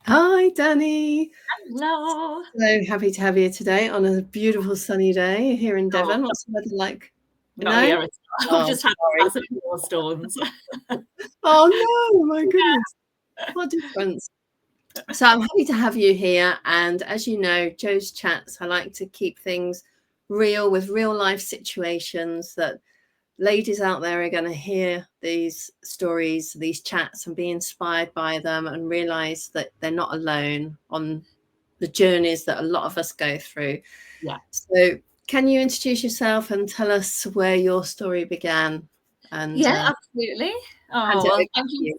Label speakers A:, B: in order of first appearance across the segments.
A: Hi, Danny.
B: Hello.
A: So happy to have you today on a beautiful sunny day here in
B: No,
A: Devon. What's the weather like?
B: not
A: No?
B: here. I've
A: Oh,
B: just had
A: sorry.
B: massive hailstones.
A: Oh no, my
B: Yeah.
A: goodness. What a difference. So I'm happy to have you here. And as you know, Joe's chats, I like to keep things real with real life situations that ladies out there are going to hear these stories, these chats, and be inspired by them and realize that they're not alone on the journeys that a lot of us go through.
B: Yeah.
A: So, can you introduce yourself and tell us where your story began? And
B: Yeah, absolutely.
A: hand
B: Oh,
A: it over
B: well,
A: to you.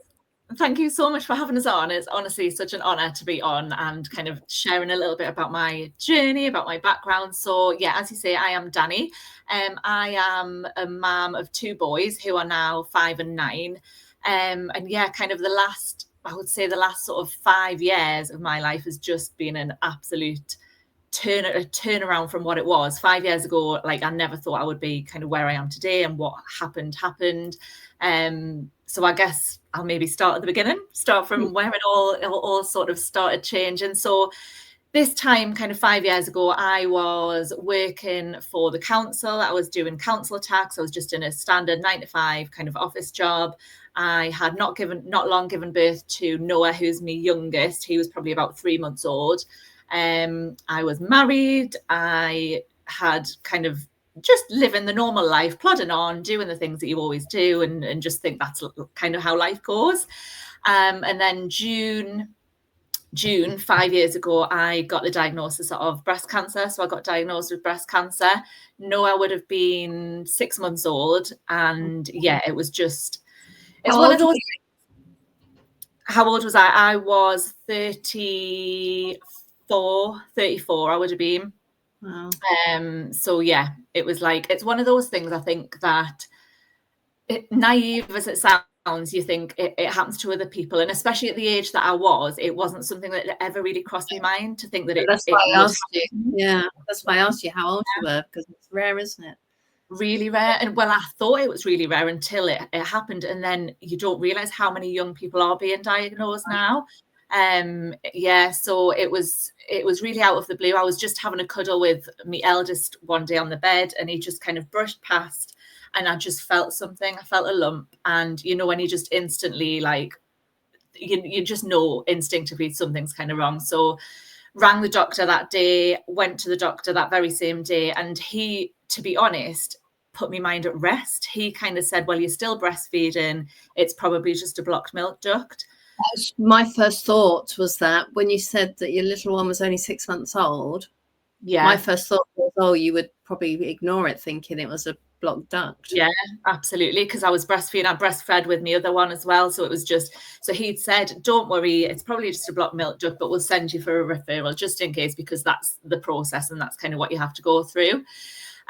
B: thank you so much for having us on. It's honestly such an honor to be on and kind of sharing a little bit about my journey, about my background. So yeah, as you say, I am Danny. I am a mum of two boys who are now 5 and 9. And yeah, kind of I would say the last sort of 5 years of my life has just been an absolute turnaround from what it was 5 years ago. Like, I never thought I would be kind of where I am today, and what happened. So I guess I'll maybe start at the beginning, start from where it all sort of started changing. So this time, kind of 5 years ago, I was working for the council. I was doing council tax. I was just in a standard 9 to 5 kind of office job. I had not long given birth to Noah, who's my youngest. He was probably about 3 months old. I was married. I had kind of just living the normal life, plodding on, doing the things that you always do, and just think that's kind of how life goes. And then June 5 years ago, I got the diagnosis of breast cancer. So I got diagnosed with breast cancer. Noah would have been 6 months old. And yeah, it's
A: How
B: one of
A: old were
B: those.
A: you?
B: How old was I? I was 34, I would have been.
A: Wow.
B: So yeah, it's one of those things, I think, that naive as it sounds, you think it happens to other people, and especially at the age that I was, it wasn't something that ever really crossed my mind to think that
A: That's why
B: it
A: I
B: would
A: asked you.
B: happen.
A: Yeah, that's why I asked you how old you were, because it's rare, isn't it?
B: Really rare. And well, I thought it was really rare until it happened, and then you don't realize how many young people are being diagnosed now. Yeah, so it was really out of the blue. I was just having a cuddle with my eldest one day on the bed, and he just kind of brushed past, and I just felt something. I felt a lump, and when you just instantly, like, you just know instinctively something's kind of wrong. So rang the doctor that day, went to the doctor that very same day, and he, to be honest, put my mind at rest. He kind of said, well, you're still breastfeeding. It's probably just a blocked milk duct.
A: My first thought was that when you said that your little one was only 6 months old, my
B: Yeah.
A: first thought was, oh, you would probably ignore it thinking it was a blocked duct.
B: Yeah, absolutely. Because I was breastfeeding, I breastfed with my other one as well. So he'd said, don't worry, it's probably just a blocked milk duct, but we'll send you for a referral just in case, because that's the process and that's kind of what you have to go through.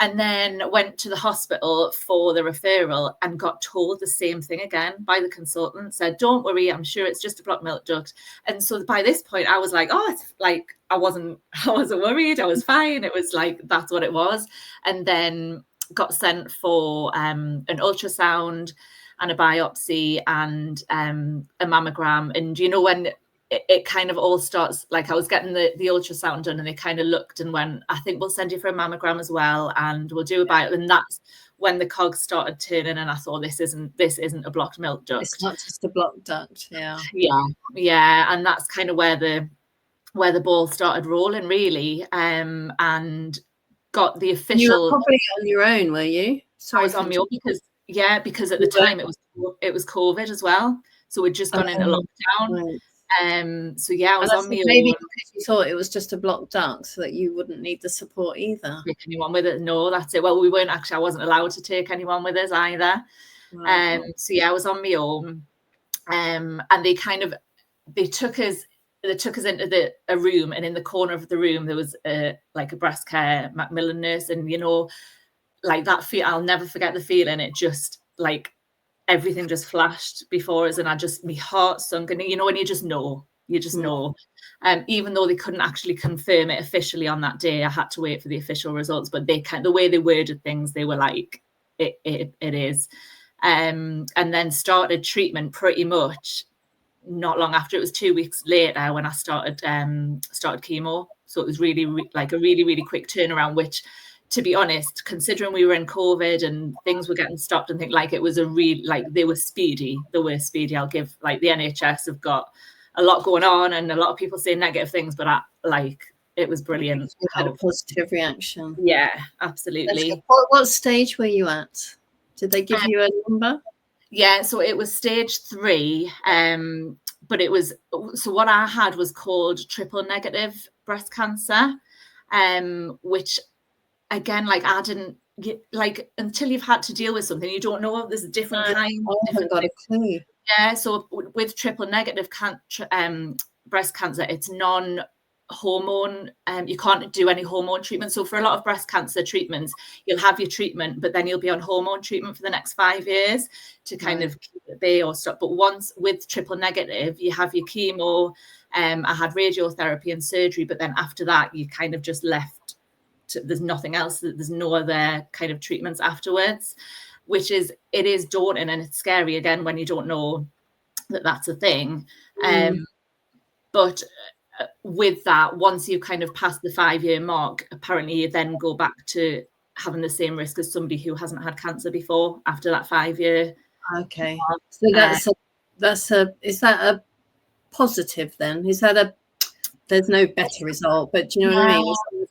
B: And then went to the hospital for the referral and got told the same thing again by the consultant. Said, don't worry, I'm sure it's just a blocked milk duct. And so by this point, I was like, oh, it's like, I wasn't worried. I was fine. It was like, that's what it was. And then got sent for an ultrasound and a biopsy and a mammogram. And when it kind of all starts, like, I was getting the ultrasound done, and they kind of looked and went, I think we'll send you for a mammogram as well, and we'll do a biopsy. And that's when the cogs started turning, and I thought, this isn't a blocked milk duct.
A: It's not just a blocked duct. Yeah.
B: Yeah. And that's kind of where the ball started rolling, really. And got the
A: You were
B: official.
A: probably on your own, were you?
B: I
A: Sorry
B: was
A: to
B: on my own
A: interrupt.
B: because at the
A: You were.
B: time it was COVID as well. So we'd just gone into
A: Oh,
B: lockdown.
A: right.
B: So yeah, I
A: And
B: was
A: I
B: on
A: said
B: my
A: maybe
B: own.
A: because you thought it was just a blocked duct, so that you wouldn't need the support either.
B: Take anyone with it? No, that's it. Well, we weren't actually. I wasn't allowed to take anyone with us either.
A: Right.
B: So yeah, I was on my own. And they took us into a room, and in the corner of the room there was a breast care Macmillan nurse, and like that feel, I'll never forget the feeling. It just, like, everything just flashed before us, and my heart sunk, and when you just know. Even though they couldn't actually confirm it officially on that day, I had to wait for the official results. But the way they worded things, they were like, it is. And then started treatment pretty much not long after. It was 2 weeks later when I started chemo. So it was really like a really quick turnaround, which, to be honest, considering we were in COVID and things were getting stopped and things, like, it was a real, like, they were speedy. I'll give, like, the NHS have got a lot going on and a lot of people say negative things, but it was brilliant.
A: You had a positive reaction.
B: Yeah, absolutely.
A: What stage were you at? Did they give you a number?
B: Yeah, so it was stage 3. But it was, so what I had was called triple negative breast cancer, which, again, like, I didn't get, like, until you've had to deal with something, you don't know there's a different kind.
A: I haven't got a clue.
B: Yeah, so with triple negative breast cancer, it's non-hormone. You can't do any hormone treatment. So for a lot of breast cancer treatments, you'll have your treatment, but then you'll be on hormone treatment for the next 5 years to kind of keep it bay or stop. But once with triple negative, you have your chemo. I had radiotherapy and surgery, but then after that, you kind of just left. There's nothing else. There's no other kind of treatments afterwards, which is, it is daunting and it's scary again when you don't know that that's a thing. But with that, once you kind of pass the 5-year mark, apparently you then go back to having the same risk as somebody who hasn't had cancer before after that 5-year.
A: Okay. So is that a positive then? Is that there's no better result, but do you know what I mean? It's a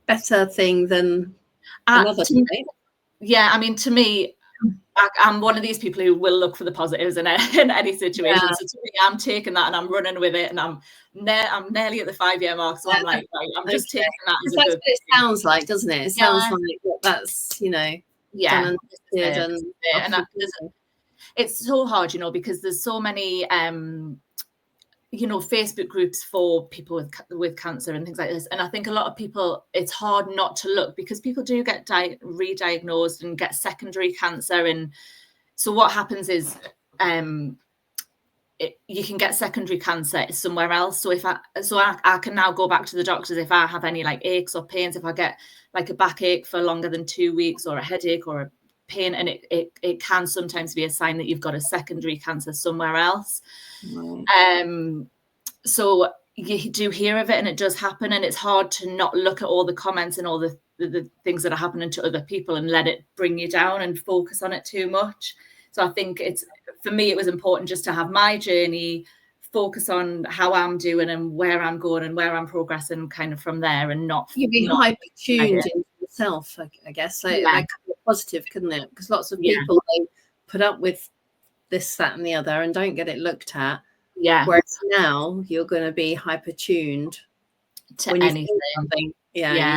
A: better thing than another thing.
B: Yeah, I mean, to me, I'm one of these people who will look for the positives in any situation. Yeah. So to me, I'm taking that and I'm running with it, and I'm nearly at the 5-year mark. So I'm like, I'm just taking that as a good. That's what
A: it sounds like, doesn't it? It sounds like that's, you know,
B: done and it's so hard, you know, because there's so many you know, Facebook groups for people with cancer and things like this. And I think a lot of people, it's hard not to look, because people do get re-diagnosed and get secondary cancer. And so what happens is you can get secondary cancer somewhere else. So I can now go back to the doctors if I have any like aches or pains, if I get like a backache for longer than 2 weeks, or a headache or a pain, and it can sometimes be a sign that you've got a secondary cancer somewhere else. So you do hear of it, and it does happen, and it's hard to not look at all the comments and all the things that are happening to other people and let it bring you down and focus on it too much. So I think for me, it was important just to have my journey, focus on how I'm doing and where I'm going and where I'm progressing kind of from there, and not
A: hyper tuned into yourself, I guess. So that could be positive, couldn't it? Because lots of people, they put up with this, that, and the other and don't get it looked at.
B: Yeah.
A: Whereas now you're going to be hyper tuned
B: to anything.
A: You go,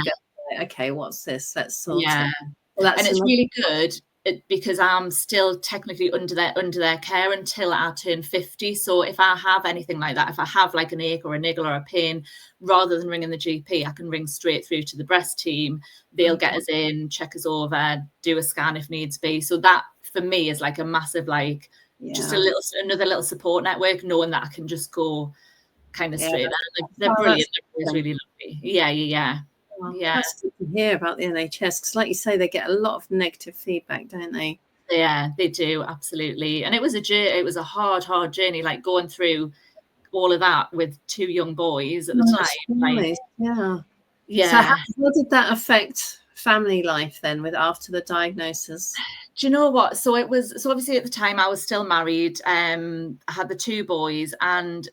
A: okay, what's this? Let's sort it.
B: Well, and it's really good because I'm still technically under their care until I turn 50. So if I have anything like that, if I have like an ache or a niggle or a pain, rather than ringing the GP, I can ring straight through to the breast team. They'll get us in, check us over, do a scan if needs be. So that for me is like a massive, like, just another little support network, knowing that I can just go kind of straight there. Like, they're brilliant. They're really lovely. Yeah.
A: That's good to hear about the NHS, because like you say, they get a lot of negative feedback, don't they?
B: Yeah, they do, absolutely. And it was a hard journey, like going through all of that with 2 young boys at the time.
A: Nice. So how did that affect family life then, with after the diagnosis?
B: Do you know what? So obviously at the time I was still married. I had the 2 boys, and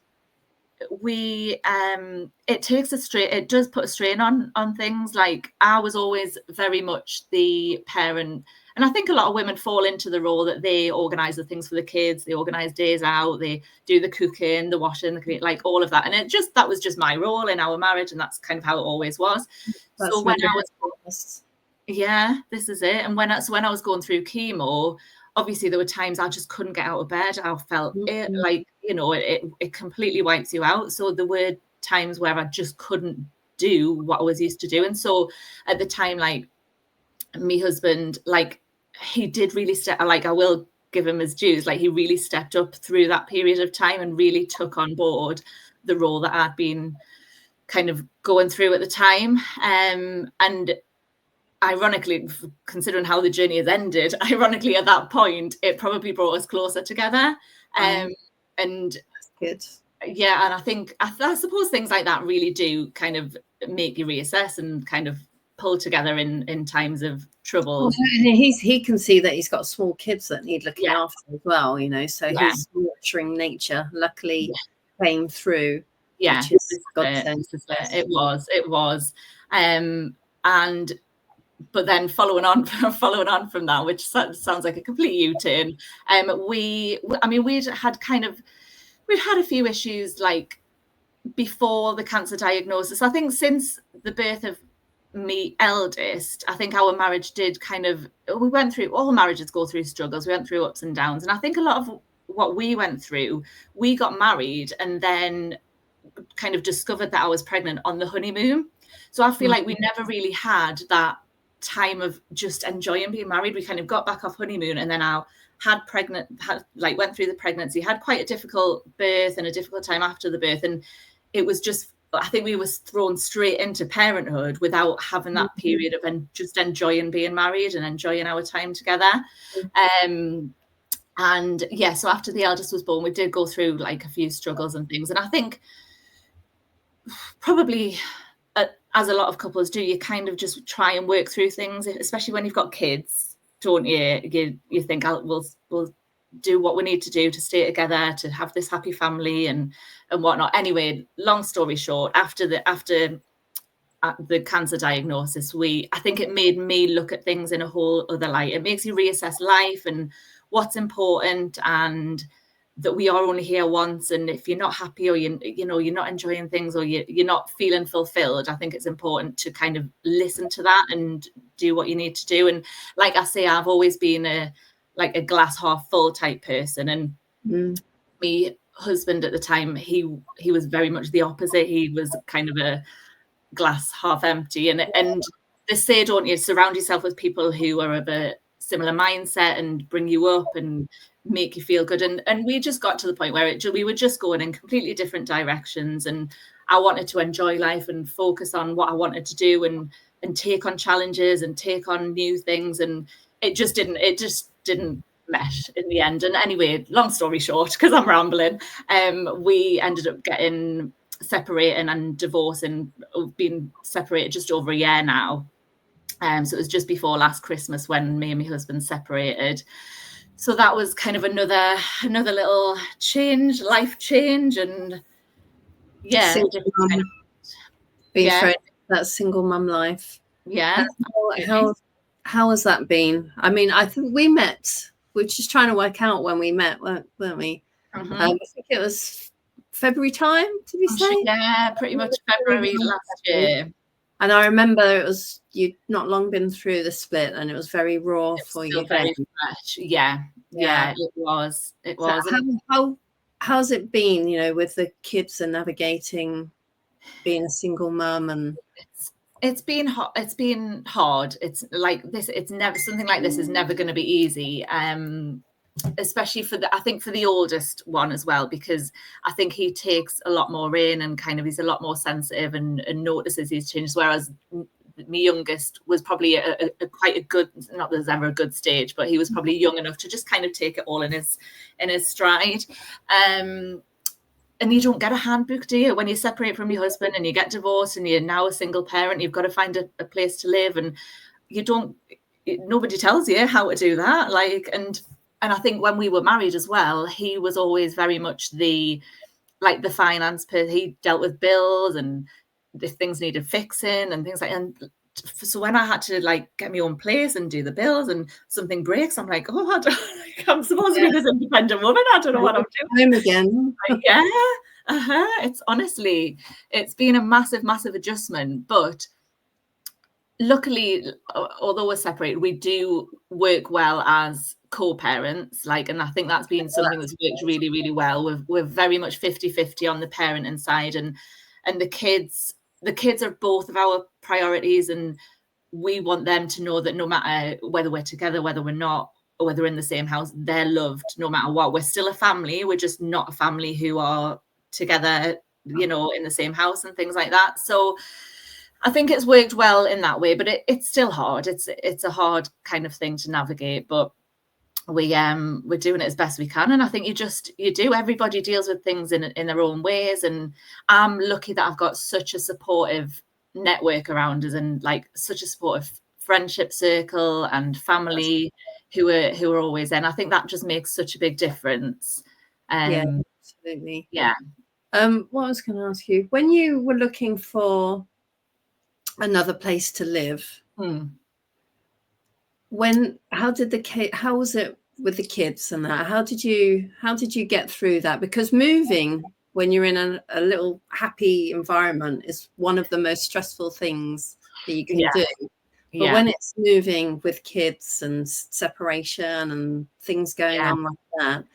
B: it does put a strain on things. Like, I was always very much the parent, and I think a lot of women fall into the role that they organize the things for the kids, they organize days out, they do the cooking, the washing, the cleaning, like all of that. And that was just my role in our marriage, and that's kind of how it always was. So when I was this is it. And when I was going through chemo, obviously there were times I just couldn't get out of bed. I felt it completely wipes you out. So there were times where I just couldn't do what I was used to doing. So at the time, like, my husband, like, he did really step, like, I will give him his dues, like, he really stepped up through that period of time and really took on board the role that I'd been kind of going through at the time. And ironically, considering how the journey has ended, at that point, it probably brought us closer together. And
A: Good.
B: Yeah, and I suppose things like that really do kind of make you reassess and kind of pull together in times of trouble.
A: He can see that he's got small kids that need looking after as well, so his nurturing nature luckily came through.
B: Yeah,
A: which is godsend.
B: It was. But then following on from that, which sounds like a complete U-turn, we'd had a few issues like before the cancer diagnosis. I think since the birth of me eldest, I think our marriage did we went through, all marriages go through struggles. We went through ups and downs. And I think a lot of what we went through, we got married and then kind of discovered that I was pregnant on the honeymoon. So I feel like we never really had that time of just enjoying being married. We kind of got back off honeymoon, and then I went through the pregnancy, had quite a difficult birth and a difficult time after the birth. And it was just, I think we was thrown straight into parenthood without having that period of just enjoying being married and enjoying our time together. And yeah, so after the eldest was born, we did go through like a few struggles and things. And I think probably as a lot of couples do, you kind of just try and work through things, especially when you've got kids, don't you? You think, we'll do what we need to do to stay together, to have this happy family and whatnot. Anyway, long story short, after the cancer diagnosis, I think it made me look at things in a whole other light. It makes you reassess life and what's important, and that we are only here once. And if you're not happy, or you're not enjoying things, or you're not feeling fulfilled, I think it's important to kind of listen to that and do what you need to do. And like I say, I've always been a glass half full type person, and my husband at the time, he was very much the opposite. He was kind of a glass half empty, and they say, don't you, surround yourself with people who are of a similar mindset and bring you up and make you feel good. And we just got to the point where we were just going in completely different directions, and I wanted to enjoy life and focus on what I wanted to do and take on challenges and take on new things, and it just didn't mesh in the end. And anyway, long story short, because I'm rambling, we ended up getting separating and divorcing. We've been separated just over a year now. So it was just before last Christmas when me and my husband separated. So that was kind of another little change, life change. And yeah,
A: that single mum life.
B: Yeah.
A: How has that been? I mean, I think we met, we're just trying to work out when we met, weren't we? I think it was February time, did we say?
B: Yeah, pretty much February last year.
A: And I remember it was, you'd not long been through the split, and it was very raw for you.
B: Very fresh. Yeah, it was.
A: So how's it been, with the kids and navigating being a single mum? And
B: it's been hard. It's like this. It's never, something like this is never going to be easy. Especially for the oldest one as well, because I think he takes a lot more in, and kind of he's a lot more sensitive and notices these changes, whereas my youngest was probably quite a good, not that there's ever a good stage, but he was probably young enough to just kind of take it all in his stride. And you don't get a handbook, do you? When you separate from your husband and you get divorced and you're now a single parent, you've got to find a place to live, and nobody tells you how to do that. And I think when we were married as well, he was always very much the finance person. He dealt with bills and if things needed fixing and things like that. And so when I had to get my own place and do the bills and something breaks, I'm like, oh, I'm supposed to be this independent woman. I don't know what I'm doing.
A: Home again.
B: It's been a massive, massive adjustment. But luckily, although we're separated, we do work well as co-parents, and I think that's been something that's worked really, really well. We're very much 50-50 on the parenting side, and the kids are both of our priorities, and we want them to know that no matter whether we're together, whether we're not, or whether we're in the same house, they're loved no matter what. We're still a family. We're just not a family who are together, in the same house and things like that. So I think it's worked well in that way, but it's still hard. It's a hard kind of thing to navigate. But we're doing it as best we can. And I think everybody deals with things in their own ways. And I'm lucky that I've got such a supportive network around us, and like such a supportive friendship circle and family who are always in. I think that just makes such a big difference.
A: Yeah, absolutely.
B: Yeah.
A: What I was going to ask you, when you were looking for another place to live, how was it with the kids and that? How did you get through that? Because moving when you're in a little happy environment is one of the most stressful things that you can do. But when it's moving with kids and separation and things going on like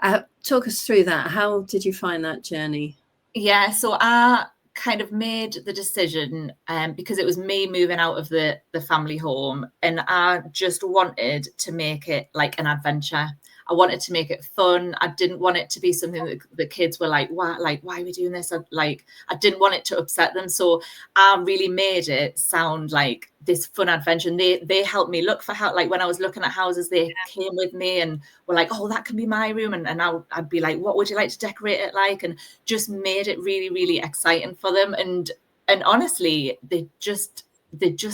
A: that, talk us through that. How did you find that journey?
B: Yeah, so I kind of made the decision because it was me moving out of the family home, and I just wanted to make it like an adventure. I wanted to make it fun. I didn't want it to be something that the kids were like, why are we doing this? I didn't want it to upset them. So I really made it sound like this fun adventure. And they helped me look for how, like when I was looking at houses, they came with me and were like, oh, that can be my room. And I'd be like, what would you like to decorate it like? And just made it really, really exciting for them. And honestly, they just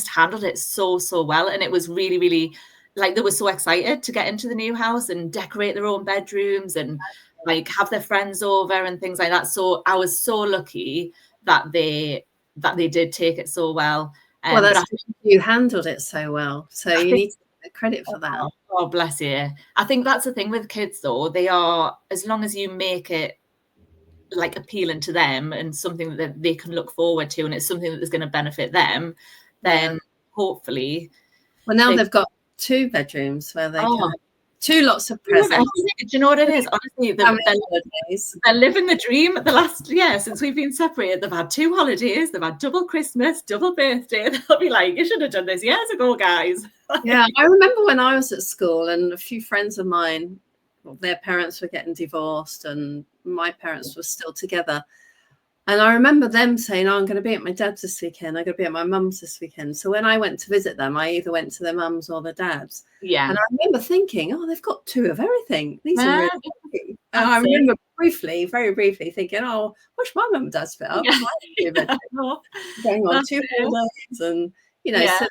B: handled it so well. And it was really, really, like, they were so excited to get into the new house and decorate their own bedrooms and like have their friends over and things like that. So I was so lucky that they did take it so well.
A: Well, that's you handled it so well. So you need to get credit for that.
B: Oh, bless you. I think that's the thing with kids, though. They are, as long as you make it like appealing to them and something that they can look forward to, and it's something that is going to benefit them, then hopefully.
A: Well, now they've got 2 bedrooms where they can have 2 lots of presents.
B: Do you know what it is? Honestly, they're living the dream. Since we've been separated, they've had 2 holidays, they've had double Christmas, double birthday. They'll be like, you should have done this years ago, guys.
A: Yeah, I remember when I was at school and a few friends of mine, their parents were getting divorced and my parents were still together. And I remember them saying, oh, I'm going to be at my dad's this weekend. I'm going to be at my mum's this weekend. So when I went to visit them, I either went to their mum's or their dad's.
B: Yeah.
A: And I remember thinking, oh, they've got 2 of everything. These are really great. And I remember very briefly thinking, oh, wish my mum and dad's fit up. Going on 2 holidays. And, so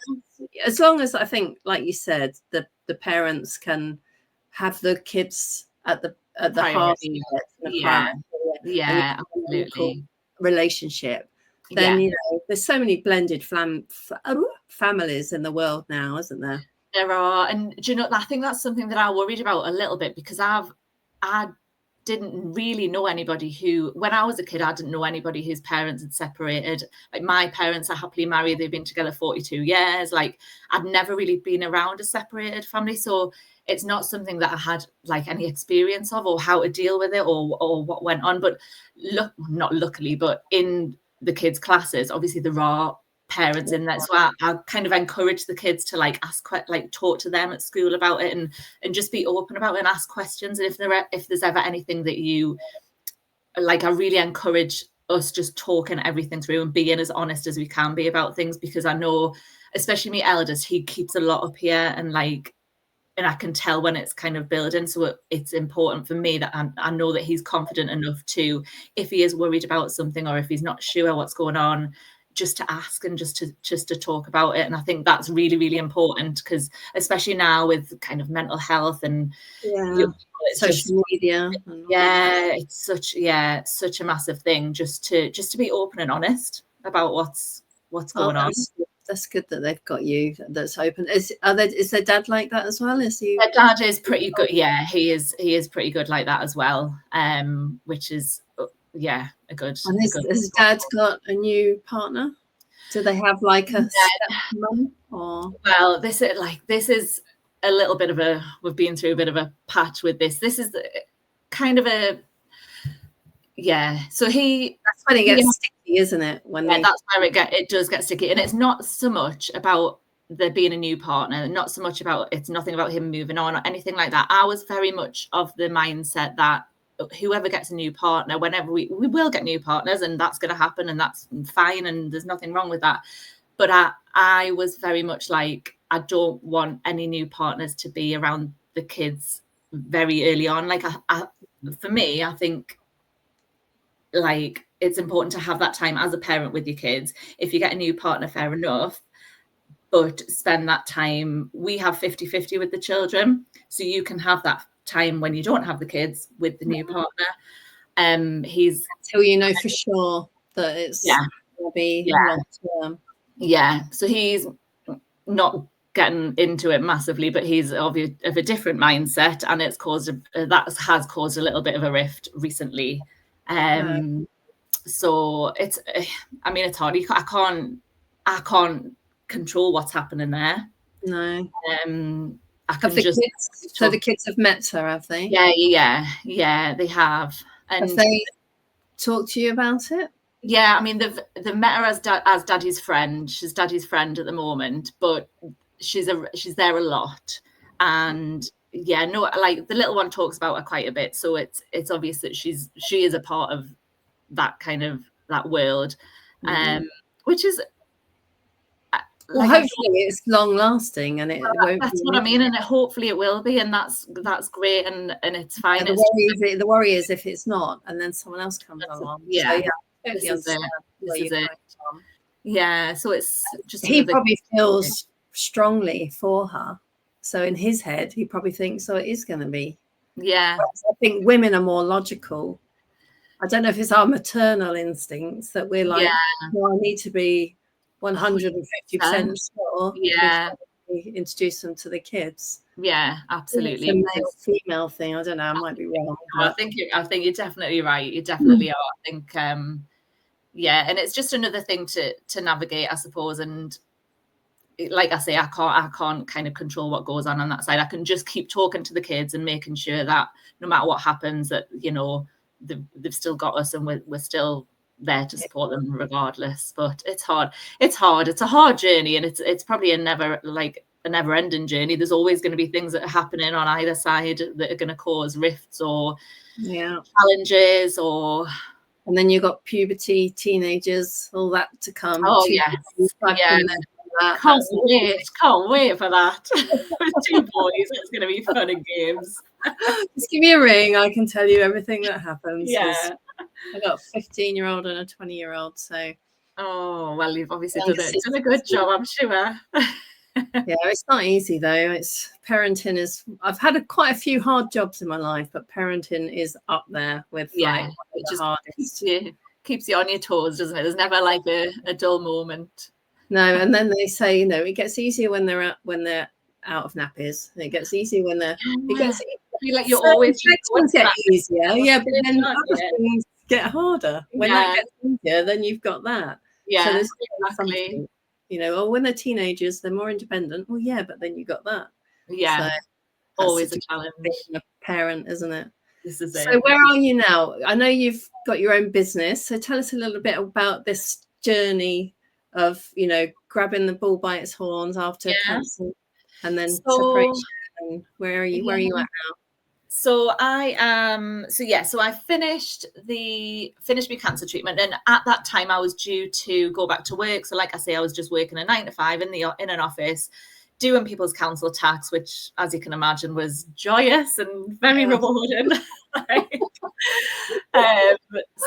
A: as long as I think, like you said, the parents can have the kids at the heart of it.
B: Absolutely.
A: Relationship, then there's so many blended families in the world now, isn't there?
B: There are. And do you know, I think that's something that I worried about a little bit, because I didn't really know anybody who, when I was a kid, I didn't know anybody whose parents had separated. Like, my parents are happily married, they've been together 42 years. Like, I'd never really been around a separated family, so it's not something that I had like any experience of, or how to deal with it, or what went on. But not luckily, but in the kids' classes, obviously there are parents in there. So I kind of encourage the kids to like talk to them at school about it, and just be open about it and ask questions. And if there's ever anything that you like, I really encourage us just talking everything through and being as honest as we can be about things, because I know, especially my eldest, he keeps a lot up here, and I can tell when it's kind of building. So it's important for me that I know that he's confident enough to, if he is worried about something or if he's not sure what's going on, just to ask and just to talk about it. And I think that's really, really important, because especially now with kind of mental health and
A: social media.
B: It's such a massive thing, just to be open and honest about what's going on.
A: That's good that they've got you that's open. Is their dad like that as well? Is he?
B: Their dad is pretty good. Yeah, he is pretty good like that as well. Which is a good.
A: And has dad got a new partner? Do they have like a mum? Or
B: well, this is a little bit of we've been through a bit of a patch with this. This is kind of a. Yeah, so that's
A: when it gets sticky, isn't it?
B: That's where it does get sticky, and it's not so much about there being a new partner, not so much about, it's nothing about him moving on or anything like that. I was very much of the mindset that whoever gets a new partner, whenever we will get new partners, and that's going to happen, and that's fine, and there's nothing wrong with that. But I was very much like, I don't want any new partners to be around the kids very early on. Like for me, I think like it's important to have that time as a parent with your kids. If you get a new partner, fair enough, but spend that time. We have 50-50 with the children, so you can have that time when you don't have the kids with the new partner. He's
A: until you know for sure that it's going to be long term.
B: Yeah, so he's not getting into it massively, but he's of a different mindset, and it's caused that has caused a little bit of a rift recently. So it's, I mean, it's hard. I can't control what's happening there.
A: No.
B: I can just.
A: So the kids have met her, have they?
B: Yeah, they have. And
A: have they talked to you about it?
B: Yeah, I mean, they've met her as Daddy's friend. She's Daddy's friend at the moment, but she's there a lot. And yeah, no, like the little one talks about her quite a bit, so it's obvious that she is a part of that kind of that world, which is.
A: Well, hopefully it's long lasting, and it won't.
B: That's what I mean, and hopefully it will be, and that's great, and it's fine.
A: Yeah, the worry is if it's not, and then someone else comes along.
B: Yeah,
A: so, totally understand where you're coming from.
B: Yeah, so it's just
A: he probably feels strongly for her. So in his head, he probably thinks, "Oh, it is going to be."
B: Yeah,
A: I think women are more logical. I don't know if it's our maternal instincts that we're like, well, I need to be 150% sure.
B: Yeah,
A: we introduce them to the kids.
B: Yeah, absolutely.
A: It's a male female thing. I don't know. I might be wrong.
B: I think you're definitely right. You definitely are. I think, yeah, and it's just another thing to navigate, I suppose. And like I say, I can't kind of control what goes on that side. I can just keep talking to the kids and making sure that no matter what happens, that they've still got us, and we're still there to support them regardless. But it's hard. It's a hard journey, and it's probably a never-ending journey. There's always going to be things that are happening on either side that are going to cause rifts or challenges,
A: and then you've got puberty, teenagers, all that to come.
B: Oh yeah. Can't wait for that. With 2 boys, it's going to be fun and games.
A: Just give me a ring. I can tell you everything that happens.
B: Yeah.
A: I've got a 15-year-old and a 20-year-old. So.
B: Oh, well, you've obviously done a good job, I'm sure.
A: Yeah, it's not easy though. It's parenting is. I've had quite a few hard jobs in my life, but parenting is up there with
B: it just
A: hardest.
B: Keeps you on your toes, doesn't it? There's never like a dull moment.
A: No, and then they say, it gets easier when they're out of nappies. And it gets easier when they're. It gets.
B: I feel like you're always
A: get easier, but then other things get harder. When that gets easier, then you've got that.
B: Yeah,
A: so there's
B: exactly.
A: When they're teenagers, they're more independent. Well, yeah, but then you got that.
B: Yeah, so always a challenge.
A: Being a parent, isn't it?
B: This is it.
A: So where are you now? I know you've got your own business. So tell us a little bit about this journey of, grabbing the bull by its horns after cancer and then separation. And where are you at now?
B: So I finished my cancer treatment, and at that time I was due to go back to work. So like I say, I was just working a 9 to 5 in an office, doing people's council tax, which, as you can imagine, was joyous and very rewarding.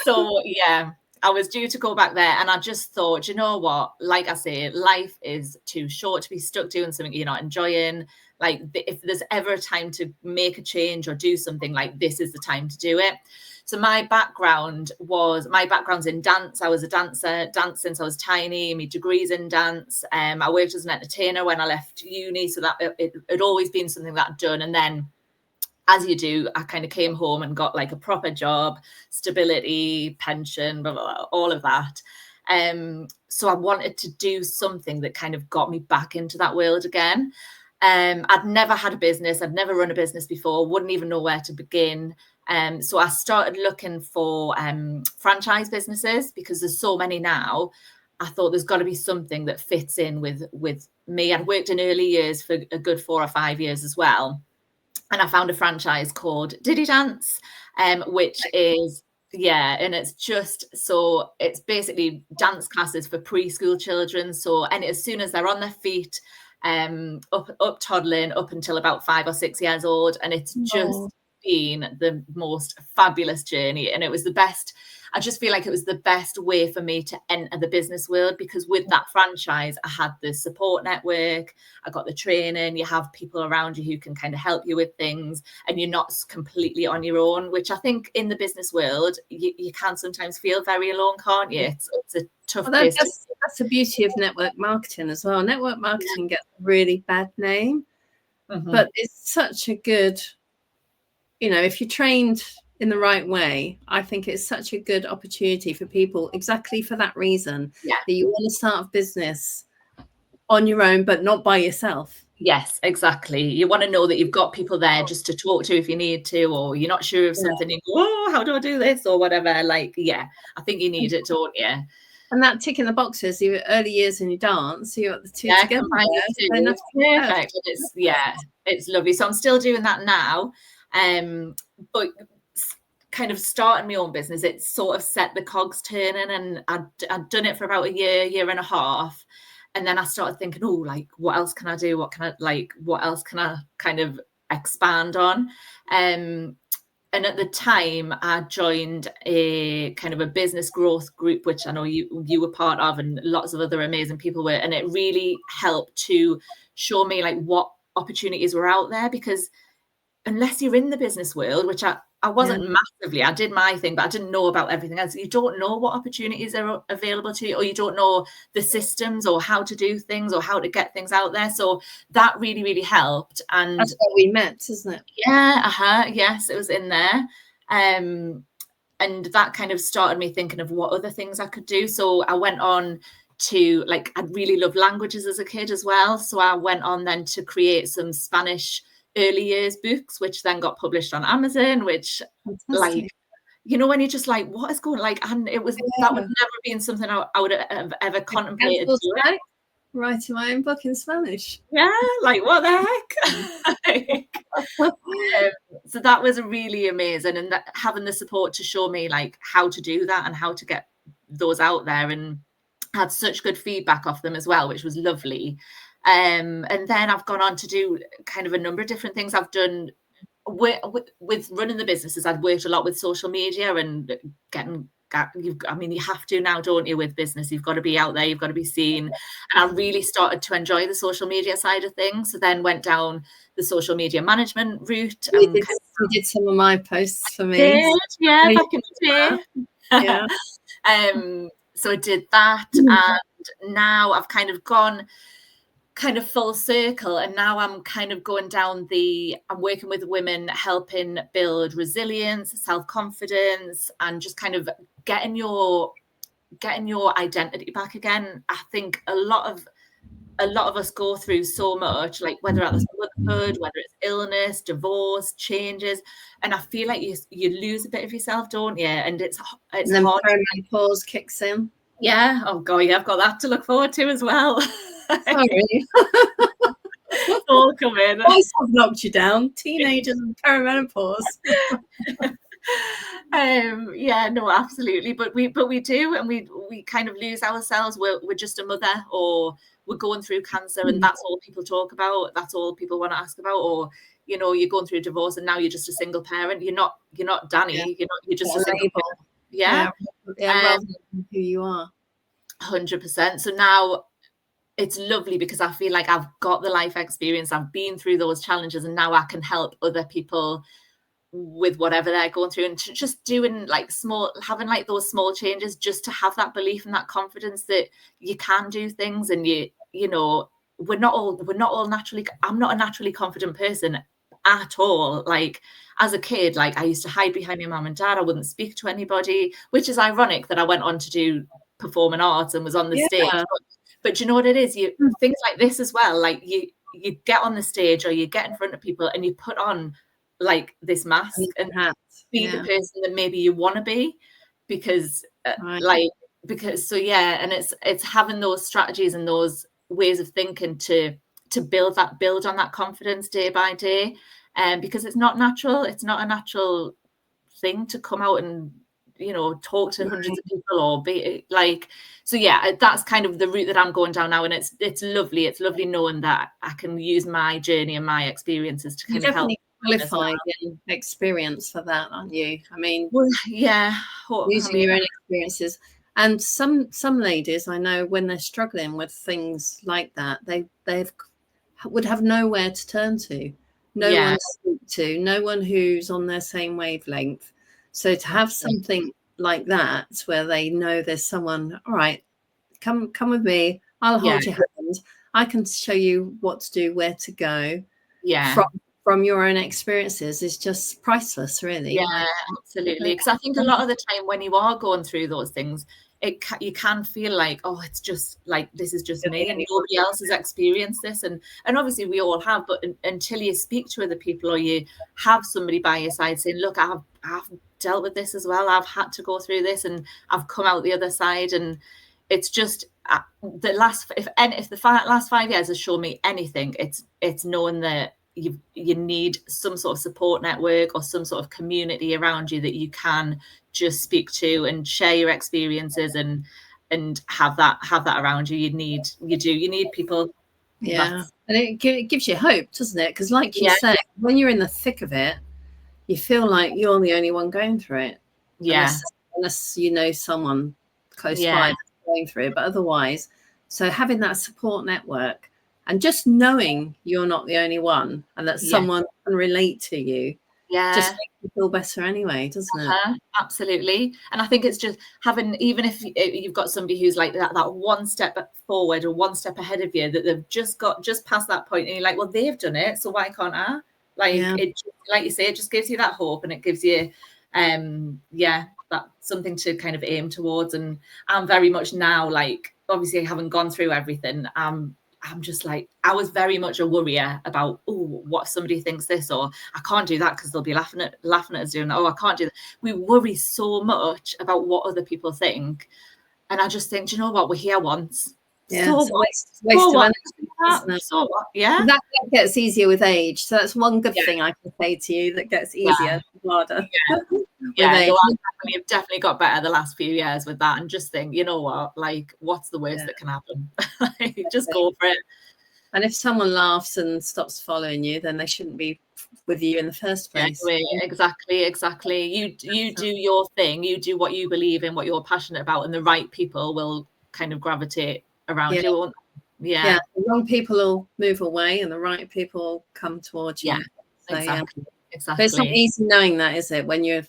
B: So yeah, I was due to go back there, and I just thought, you know what? Like I say, life is too short to be stuck doing something you're not enjoying. Like, if there's ever a time to make a change or do something, like, this is the time to do it. So my background's in dance. I was a dancer, danced since I was tiny. My degree's in dance. I worked as an entertainer when I left uni, so that it had always been something that I'd done. And then, as you do, I kind of came home and got like a proper job, stability, pension, blah, blah, blah, all of that. So I wanted to do something that kind of got me back into that world again. I'd never had a business. I'd never run a business before, wouldn't even know where to begin. So I started looking for franchise businesses, because there's so many now. I thought there's got to be something that fits in with me. I'd worked in early years for a good 4 or 5 years as well. And I found a franchise called Diddy Dance, which is, and it's basically dance classes for preschool children. So, and as soon as they're on their feet, up toddling up until about 5 or 6 years old, and it's just been the most fabulous journey, and it was the best. I just feel like it was the best way for me to enter the business world, because with that franchise, I had the support network, I got the training, you have people around you who can kind of help you with things, and you're not completely on your own, which I think in the business world, you can sometimes feel very alone, can't you? It's a tough place.
A: That's the beauty of network marketing as well. Network marketing gets a really bad name, but it's such a good, if you're trained in the right way, I think it's such a good opportunity for people, exactly for that reason, that you want to start a business on your own, but not by yourself.
B: Yes, exactly. You want to know that you've got people there just to talk to if you need to, or you're not sure of something, you go, oh, how do I do this, or whatever. Like, I think you need it, don't you?
A: And that ticking the boxes, your early years in your dance, you got the two together.
B: It's perfect. It's lovely. So I'm still doing that now, but kind of starting my own business, it sort of set the cogs turning, and I'd done it for about a year and a half. And then I started thinking, oh, like, what else can I do? What else can I kind of expand on? And at the time, I joined a kind of a business growth group, which I know you were part of, and lots of other amazing people were. And it really helped to show me like what opportunities were out there, because unless you're in the business world, which I wasn't massively, I did my thing, but I didn't know about everything else. You don't know what opportunities are available to you, or you don't know the systems or how to do things or how to get things out there. So that really, really helped. And
A: that's what we met, isn't it?
B: Yeah. Yes, it was in there. And that kind of started me thinking of what other things I could do. So I went on to, like, I really loved languages as a kid as well. So I went on then to create some Spanish early years books, which then got published on Amazon, which like, when you're just like, what is going, like, and it was, that would never been something I would have ever contemplated doing.
A: Writing my own book in Spanish.
B: Yeah, like, what the heck? So that was really amazing, and that, having the support to show me like how to do that and how to get those out there, and had such good feedback off them as well, which was lovely. And then I've gone on to do kind of a number of different things. I've done with running the businesses. I've worked a lot with social media and you have to now, don't you, with business? You've got to be out there, you've got to be seen. And I really started to enjoy the social media side of things. So then went down the social media management route.
A: You did some of my posts for me.
B: Back in the day. So I did that, and now I've kind of gone full circle, and now I'm kind of going down I'm working with women, helping build resilience, self-confidence, and just kind of getting your identity back again. I think a lot of us go through so much, like whether it's motherhood, whether it's illness, divorce, changes, and I feel like you lose a bit of yourself, don't you? And it's
A: and then
B: hard.
A: Pause kicks in.
B: Yeah. Oh God, I've got that to look forward to as well.
A: Sorry.
B: All coming.
A: Boys have knocked you down. Teenagers and perimenopause.
B: No, absolutely. But we do, and we kind of lose ourselves. We're just a mother, or we're going through cancer, and that's all people talk about. That's all people want to ask about. Or you're going through a divorce, and now you're just a single parent. You're not Danni. You're just a single parent.
A: Yeah. Rather than who you are.
B: 100%. So now it's lovely, because I feel like I've got the life experience. I've been through those challenges, and now I can help other people with whatever they're going through, and just doing having like those small changes, just to have that belief and that confidence that you can do things. And we're not all naturally, I'm not a naturally confident person at all. Like, as a kid, like, I used to hide behind my mum and dad. I wouldn't speak to anybody, which is ironic that I went on to do performing arts and was on the stage. But do you know what it is? Things like this as well, like you get on the stage, or you get in front of people, and you put on like this mask and be the person that maybe you want to be, because and it's having those strategies and those ways of thinking to build on that confidence day by day, because it's not natural. It's not a natural thing to come out and you know, talk to hundreds of people or be like, so yeah, that's kind of the route that I'm going down now. And it's lovely. It's lovely knowing that I can use my journey and my experiences to kind of help.
A: Qualified in experience for that, aren't you? I mean,
B: well, yeah,
A: using your own experiences. And some ladies I know, when they're struggling with things like that, they would have nowhere to turn to, no one to speak to, no one who's on their same wavelength. So to have something like that where they know there's someone, all right, come with me, I'll hold your hand, I can show you what to do, where to go, from your own experiences, is just priceless, really.
B: Yeah, absolutely. Because I think a lot of the time when you are going through those things, you can feel like, oh, it's just like, this is just me and nobody else has experienced this. And obviously we all have, but until you speak to other people or you have somebody by your side saying, look, I've dealt with this as well. I've had to go through this and I've come out the other side. And it's just the last 5 years has shown me anything. It's knowing that you need some sort of support network or some sort of community around you that you can just speak to and share your experiences and have that around you. You need people.
A: Yeah. And it gives you hope, doesn't it? Because like you say, when you're in the thick of it, you feel like you're the only one going through it.
B: Yeah.
A: Unless you know someone close by that's going through it. But otherwise, so having that support network and just knowing you're not the only one and that someone can relate to you, just makes you feel better anyway, doesn't it?
B: Absolutely. And I think it's just having, even if you've got somebody who's like that one step forward or one step ahead of you, that they've just past that point, and you're like, well, they've done it, so why can't I? It, like you say, it just gives you that hope, and it gives you that something to kind of aim towards. And I'm very much now, like, obviously I haven't gone through everything. I'm just like, I was very much a worrier about, oh, what if somebody thinks this, or I can't do that because they'll be laughing at us doing that. Oh, I can't do that. We worry so much about what other people think. And I just think, do you know what? We're here once.
A: Yeah, so it's a waste of energy, isn't it?
B: So what? Yeah.
A: That gets easier with age. So that's one good thing I can say to you, that gets easier, harder.
B: You've definitely got better the last few years with that. And just think, you know what? Like, what's the worst that can happen? Just go for it.
A: And if someone laughs and stops following you, then they shouldn't be with you in the first place.
B: Exactly. You do your thing. You do what you believe in, what you're passionate about, and the right people will kind of gravitate around you.
A: The wrong people will move away and the right people will come towards you. So,
B: exactly.
A: But it's not easy knowing that, is it, when you're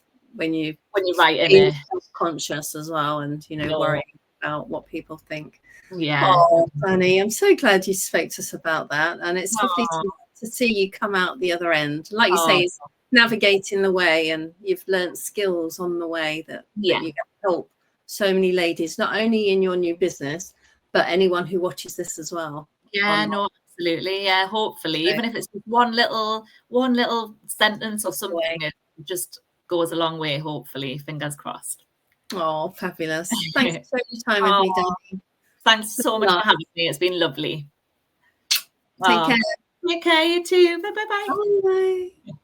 B: right in it,
A: conscious as well, and worrying about what people think.
B: Yeah.
A: Oh, Danni, I'm so glad you spoke to us about that, and it's lovely to see you come out the other end. Like you say, it's navigating the way, and you've learnt skills on the way that you can help so many ladies, not only in your new business, but anyone who watches this as well.
B: Yeah, no, absolutely. Yeah, hopefully, even if it's just one little sentence or something, it just goes a long way, hopefully. Fingers crossed.
A: Oh, fabulous. Thanks for your time with me, Danni.
B: Thanks so much for having me. It's been lovely.
A: Take care.
B: Take care, you too. Bye.
A: Bye.